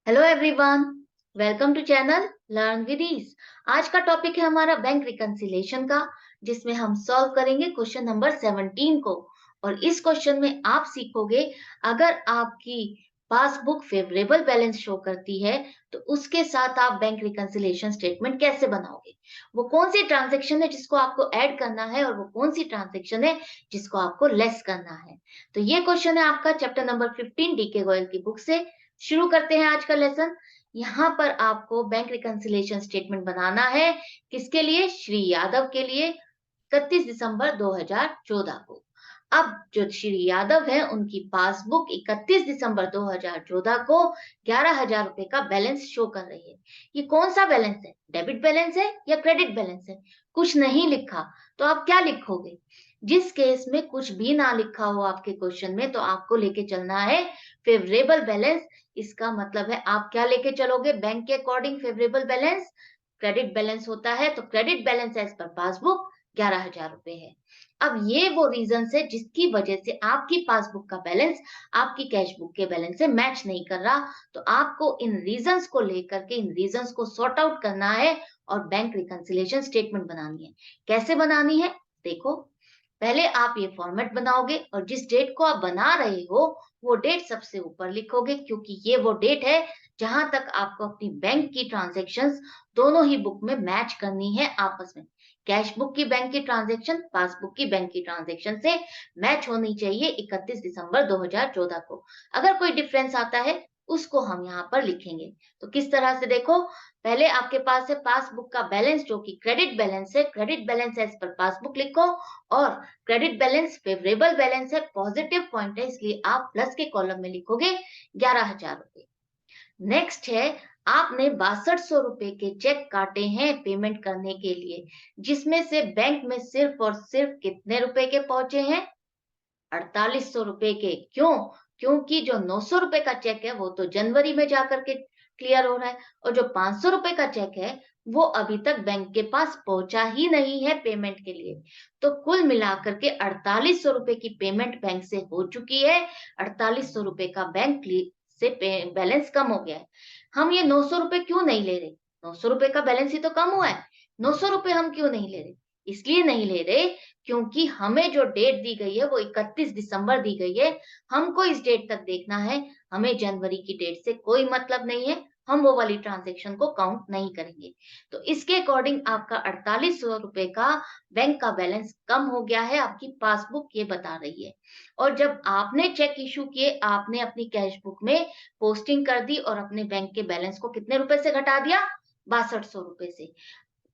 Hello everyone, welcome to channel learn with ease. आज का topic है हमारा बैंक रिकंसिलिएशन का, जिसमें हम सॉल्व करेंगे क्वेश्चन नंबर 17 को। और इस क्वेश्चन में आप सीखोगे, अगर आपकी पासबुक फेवरेबल बैलेंस शो करती है तो उसके साथ आप बैंक रिकंसिलिएशन स्टेटमेंट कैसे बनाओगे। वो कौन सी ट्रांजैक्शन है जिसको आपको ऐड करना है और वो कौन सी ट्रांजैक्शन है जिसको आपको लेस करना है। तो ये क्वेश्चन है आपका चैप्टर नंबर 15 डीके गोयल की बुक से। शुरू करते हैं आज का लेसन। यहाँ पर आपको बैंक रिकंसिलिएशन स्टेटमेंट बनाना है। किसके लिए? श्री यादव के लिए, 31 दिसंबर 2014 को। अब जो श्री यादव है, उनकी पासबुक 31 दिसंबर 2014 को 11,000 रुपए का बैलेंस शो कर रही है। ये कौन सा बैलेंस है? डेबिट बैलेंस है या क्रेडिट बैलेंस है? कुछ नहीं लिखा, तो आप क्या लिखोगे? जिस केस में कुछ भी ना लिखा हो आपके क्वेश्चन में, तो आपको लेके चलना है फेवरेबल बैलेंस। इसका मतलब है आप क्या लेके चलोगे? बैंक के according favourable balance credit balance होता है, तो क्रेडिट बैलेंस एज पर पासबुक 11,000 रुपए है। अब ये वो रीजन है जिसकी वजह से आपकी पासबुक का बैलेंस आपकी कैश बुक के बैलेंस से मैच नहीं कर रहा। तो आपको इन रीजंस को लेकर के इन रीजंस को सॉर्ट आउट करना है और बैंक रिकंसिलिएशन स्टेटमेंट बनानी है। कैसे बनानी है? देखो, पहले आप ये फॉर्मेट बनाओगे और जिस डेट को आप बना रहे हो वो डेट सबसे ऊपर लिखोगे, क्योंकि ये वो डेट है जहां तक आपको अपनी बैंक की ट्रांजैक्शंस दोनों ही बुक में मैच करनी है आपस में। कैश बुक की बैंक की ट्रांजैक्शन पासबुक की बैंक की ट्रांजैक्शन से मैच होनी चाहिए 31 दिसंबर 2014 को। अगर कोई डिफरेंस आता है उसको हम यहाँ पर लिखेंगे। तो किस तरह से? देखो, पहले आपके पास है पासबुक का बैलेंस जो कि क्रेडिट बैलेंस है। क्रेडिट बैलेंस एज पर पासबुक लिखो। और क्रेडिट बैलेंस फेवरेबल बैलेंस है, पॉजिटिव पॉइंट है, इसलिए आप प्लस के कॉलम में लिखोगे 11,000 रुपए। नेक्स्ट है, आपने 6200 रुपए के चेक काटे हैं पेमेंट करने के लिए, जिसमें से बैंक में सिर्फ और सिर्फ कितने रुपए के पहुंचे हैं? 4800 रुपए के। क्यों? क्योंकि जो 900 रुपए का चेक है वो तो जनवरी में जाकर के क्लियर हो रहा है, और जो 500 रुपए का चेक है वो अभी तक बैंक के पास पहुंचा ही नहीं है पेमेंट के लिए। तो कुल मिलाकर के 4800 रुपए की पेमेंट बैंक से हो चुकी है। 4800 रुपए का बैंक से बैलेंस कम हो गया है। हम ये 900 रुपए क्यों नहीं ले रहे? 900 रुपए का बैलेंस ही तो कम हुआ है। 900 रुपए हम क्यों नहीं ले रहे? इसलिए नहीं ले रहे क्योंकि हमें जो डेट दी गई है वो 31 दिसंबर दी गई है। हमको इस डेट तक देखना है, हमें जनवरी की डेट से कोई मतलब नहीं है। हम वो वाली ट्रांजैक्शन को काउंट नहीं करेंगे। तो इसके अकॉर्डिंग आपका 4800 रुपए का बैंक का बैलेंस कम हो गया है, आपकी पासबुक ये बता रही है। और जब आपने चेक इशू किए, आपने अपनी कैश बुक में पोस्टिंग कर दी और अपने बैंक के बैलेंस को कितने रुपए से घटा दिया? 6200 रुपए से।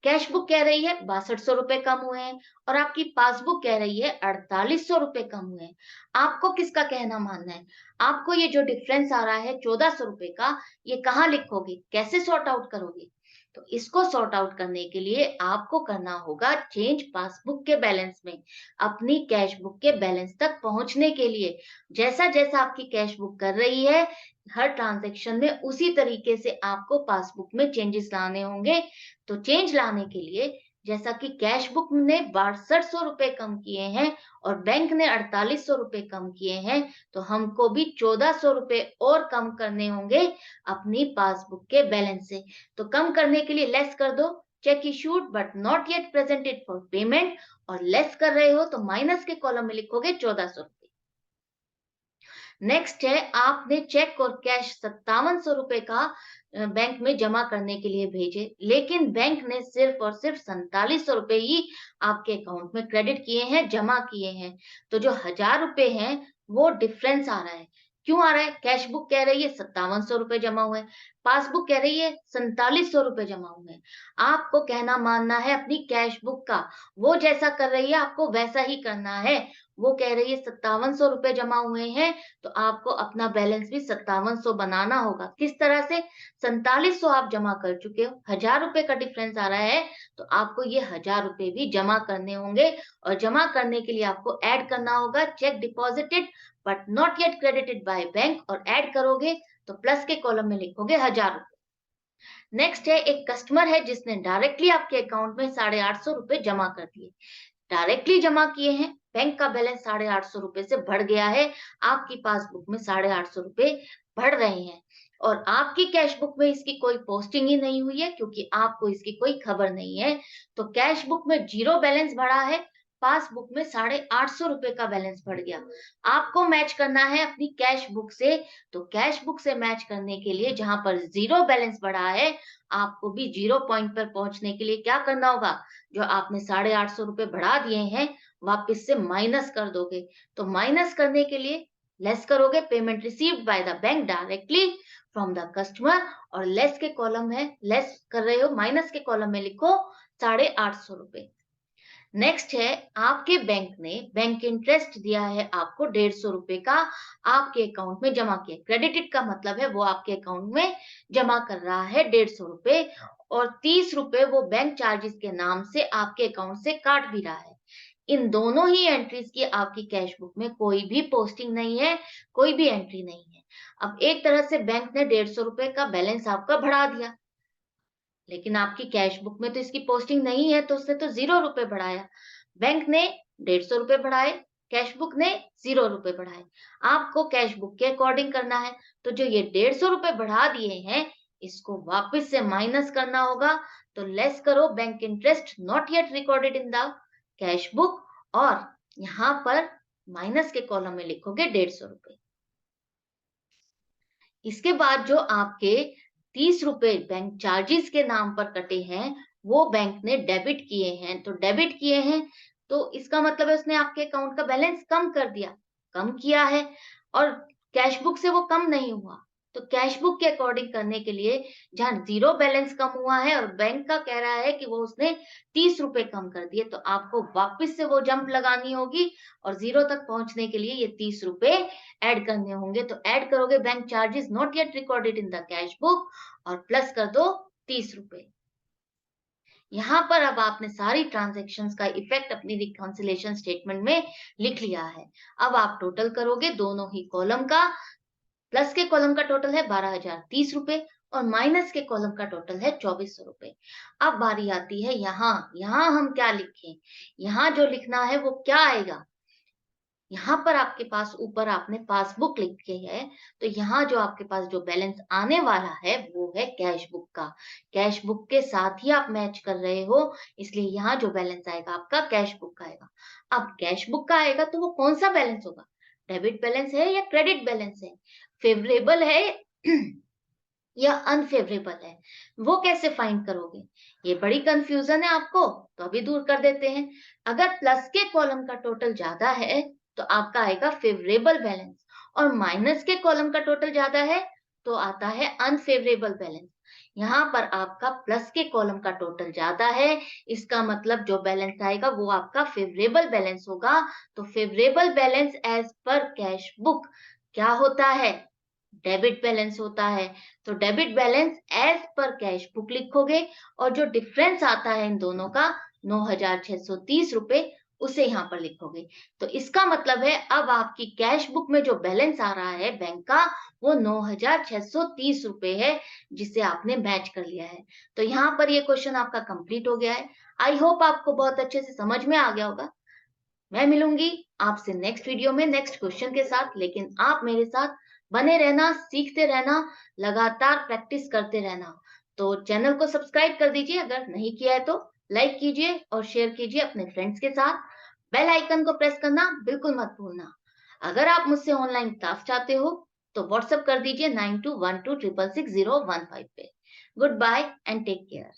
कैश बुक कह रही है 6200 रुपए कम हुए हैं और आपकी पासबुक कह रही है 4800 रुपए कम हुए हैं। आपको किसका कहना मानना है? आपको ये जो डिफरेंस आ रहा है 1400 रुपए का, ये कहाँ लिखोगे? कैसे सॉर्ट आउट करोगे? तो इसको सॉर्ट आउट करने के लिए आपको करना होगा चेंज पासबुक के बैलेंस में, अपनी कैश बुक के बैलेंस तक पहुंचने के लिए। जैसा जैसा आपकी कैश बुक कर रही है, हर ट्रांजैक्शन में उसी तरीके से आपको पासबुक में चेंजेस लाने होंगे। तो चेंज लाने के लिए, जैसा कि कैश बुक ने 6200 रुपए कम किए हैं और बैंक ने 4800 रुपए कम किए हैं, तो हमको भी 1400 रुपए और कम करने होंगे अपनी पासबुक के बैलेंस से। तो कम करने के लिए लेस कर दो, check issued but not yet presented for payment, और लेस कर रहे हो तो माइनस के कॉलम में लिखोगे 1400 रुपए। नेक्स्ट है, आपने चेक और कैश 5700 रुपए का बैंक में जमा करने के लिए भेजे, लेकिन बैंक ने सिर्फ और सिर्फ 4700 रुपए ही आपके अकाउंट में क्रेडिट किए हैं, जमा किए हैं। तो जो 1000 रुपए हैं वो डिफरेंस आ रहा है। क्यों आ रहा है? कैश बुक कह रही है 5700 रुपए जमा हुए हैं, पासबुक कह रही है 4700 रुपए जमा हुए हैं। आपको कहना मानना है अपनी कैश बुक का। वो जैसा कर रही है आपको वैसा ही करना है। वो कह रही है 5700 रुपए जमा हुए हैं, तो आपको अपना बैलेंस भी 5700 बनाना होगा। किस तरह से? 4700 आप जमा कर चुके हो, 1000 रुपए का डिफरेंस आ रहा है, तो आपको ये 1000 रुपए भी जमा करने होंगे। और जमा करने के लिए आपको ऐड करना होगा check deposited but not yet credited by bank, और ऐड करोगे तो प्लस के कॉलम में लिखोगे 1000 रुपए। नेक्स्ट है, एक कस्टमर है जिसने डायरेक्टली आपके अकाउंट में 850 रुपए जमा कर दिए। डायरेक्टली जमा किए हैं, बैंक का बैलेंस 850 रुपए से बढ़ गया है, आपकी पासबुक में 850 रुपए बढ़ रहे हैं। और आपकी कैश बुक में इसकी कोई पोस्टिंग ही नहीं हुई है क्योंकि आपको इसकी कोई खबर नहीं है। तो कैश बुक में 0 बैलेंस बढ़ा है, पासबुक में 850 रुपए का बैलेंस बढ़ गया। आपको मैच करना है अपनी कैश बुक से, तो कैश बुक से मैच करने के लिए जहां पर 0 बैलेंस बढ़ा है, आपको भी 0 पॉइंट पर पहुंचने के लिए क्या करना होगा? जो आपने 850 रुपए बढ़ा दिए हैं, वापस से माइनस कर दोगे। तो माइनस करने के लिए लेस करोगे payment received by the bank directly from the customer, और लेस के कॉलम है, लेस कर रहे हो, माइनस के कॉलम में लिखो 850 रुपए। नेक्स्ट है, आपके बैंक ने बैंक इंटरेस्ट दिया है आपको 150 रुपए का, आपके अकाउंट में जमा किया। क्रेडिटेड का मतलब है वो आपके अकाउंट में जमा कर रहा है 150 रुपए, और 30 रुपए वो बैंक चार्जेस के नाम से आपके अकाउंट से काट भी रहा है। इन दोनों ही एंट्रीज की आपकी कैश बुक में कोई भी पोस्टिंग नहीं है, कोई भी एंट्री नहीं है। अब एक तरह से बैंक ने 150 रुपए का बैलेंस आपका बढ़ा दिया, लेकिन आपकी कैश बुक में तो इसकी पोस्टिंग नहीं है, तो उसने तो 0 रुपए बढ़ाया। बैंक ने 150 रुपए बढ़ाए, कैश बुक ने 0 रुपए बढ़ाए। आपको कैश बुक के अकॉर्डिंग करना है, तो जो ये 150 रुपए बढ़ा दिए हैं, इसको वापस से माइनस करना होगा। तो लेस करो bank interest not yet recorded in the cash book, और यहाँ पर माइनस के कॉलम में लिखोगे 150 रुपए। इसके बाद जो आपके 30 रुपए बैंक चार्जेस के नाम पर कटे हैं, वो बैंक ने डेबिट किए हैं। तो डेबिट किए हैं, तो इसका मतलब है उसने आपके अकाउंट का बैलेंस कम कर दिया, कम किया है, और कैश बुक से वो कम नहीं हुआ। तो कैश बुक के अकॉर्डिंग करने के लिए जहाँ 0 बैलेंस कम हुआ है और बैंक का कह रहा है कि वो उसने 30 रुपए कम कर दिए, तो आपको वापस से वो जंप लगानी होगी और 0 तक पहुंचने के लिए ये 30 रुपए ऐड करने होंगे। तो ऐड करोगे bank charges not yet recorded in the cash book, और प्लस कर दो 30 रुपए। यहाँ पर अब आपने सारी ट्रांजैक्शंस का इफेक्ट अपनी रिकॉन्सिलेशन स्टेटमेंट में लिख लिया है। अब आप टोटल करोगे दोनों ही कॉलम का। प्लस के कॉलम का टोटल है 12,030 रुपए, और माइनस के कॉलम का टोटल है 2400 रुपए। अब बारी आती है यहाँ, यहाँ हम क्या लिखें? यहाँ जो लिखना है वो क्या आएगा? यहाँ पर आपके पास ऊपर आपने पासबुक लिखी है, तो यहाँ जो आपके पास जो बैलेंस आने वाला है वो है कैश बुक का। कैश बुक के साथ ही आप मैच कर रहे हो, इसलिए यहाँ जो बैलेंस आएगा आपका कैश बुक का आएगा। अब कैश बुक का आएगा तो वो कौन सा बैलेंस होगा? डेबिट बैलेंस है या क्रेडिट बैलेंस है? फेवरेबल है या अनफेवरेबल है? वो कैसे फाइंड करोगे? ये बड़ी कंफ्यूजन है आपको, तो अभी दूर कर देते हैं। अगर प्लस के कॉलम का टोटल ज्यादा है, तो आपका आएगा फेवरेबल बैलेंस, और माइनस के कॉलम का टोटल ज्यादा है, तो आता है अनफेवरेबल बैलेंस। यहाँ पर आपका प्लस के कॉलम का टोटल ज्यादा है, इसका मतलब जो बैलेंस आएगा वो आपका फेवरेबल बैलेंस होगा। तो फेवरेबल बैलेंस एज पर कैश बुक क्या होता है? डेबिट बैलेंस होता है। तो डेबिट बैलेंस एज पर कैश बुक लिखोगे, और जो डिफरेंस आता है इन दोनों का 9,630 रुपए, उसे यहाँ पर लिखोगे। तो इसका मतलब है अब आपकी कैश बुक में जो बैलेंस आ रहा है बैंक का, वो 9,630 रुपए है, जिसे आपने मैच कर लिया है। तो यहाँ पर ये क्वेश्चन आपका कंप्लीट हो गया है। आई होप आपको बहुत अच्छे से समझ में आ गया होगा। मैं मिलूंगी आपसे नेक्स्ट वीडियो में नेक्स्ट क्वेश्चन के साथ, लेकिन आप मेरे साथ बने रहना, सीखते रहना, लगातार प्रैक्टिस करते रहना। तो चैनल को सब्सक्राइब कर दीजिए, अगर नहीं किया है तो लाइक कीजिए और शेयर कीजिए अपने फ्रेंड्स के साथ। बेल आइकन को प्रेस करना बिल्कुल मत भूलना। अगर आप मुझसे ऑनलाइन क्लास चाहते हो तो व्हाट्सएप कर दीजिए 9212666015 पे। Goodbye and take care.